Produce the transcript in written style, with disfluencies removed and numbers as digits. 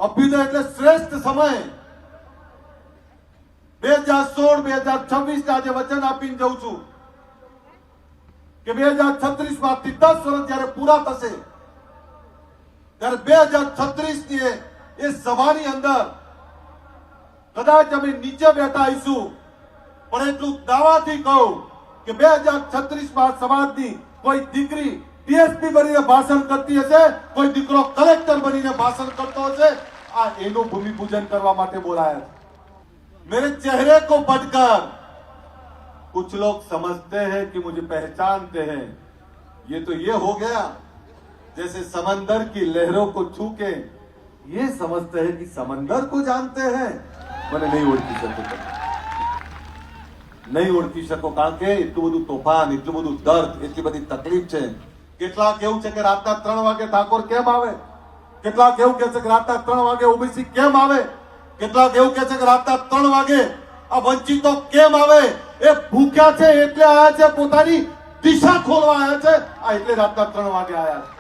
અભ્યુદય એટલે શ્રેષ્ઠ સમય 2016-2026 ના આજે વચન આપીને જઉં છું કે 2036 માંથી 10 વર્ષ જયારે પૂરા થશે ત્યારે 2036 ની એ સભાની અંદર કદાચ અમે નીચે બેઠા આવીશું, પણ એટલું દાવાથી કહું કે 2036 માં સમાજની કોઈ દીકરી ડીએસપી બનીને ભાષણ કરતી હશે, કોઈ દીકરો કલેક્ટર બનીને ભાષણ કરતો હશે. આ એનું ભૂમિપૂજન કરવા માટે બોલાયા છે. मेरे चेहरे को पढ़कर कुछ लोग समझते हैं कि मुझे पहचानते हैं. ये तो ये हो गया जैसे समंदर की लहरों को छू के ये समझते हैं कि समंदर को जानते हैं. मैंने नहीं ओळखી શકો, નહીં ઓળખી શકો, કારણ કે એટલું બધું તોફાન, એટલું બધું દર્દ, એટલી બધી તકલીફ છે. કેટલાક એવું છે કે રાતના 3 વાગે ઠાકોર કેમ આવે, કેટલાક એવું કહે છે કે રાતના 3 વાગે ઓબીસી કેમ આવે, કેટલાક એવું કહે છે કે રાતના 3 વાગે આ વંચિતો કેમ આવે. એ ભૂખ્યા છે એટલે આયા છે, પોતાની દિશા ખોલવા આયા છે, આ એટલે રાતના 3 વાગે આયા છે.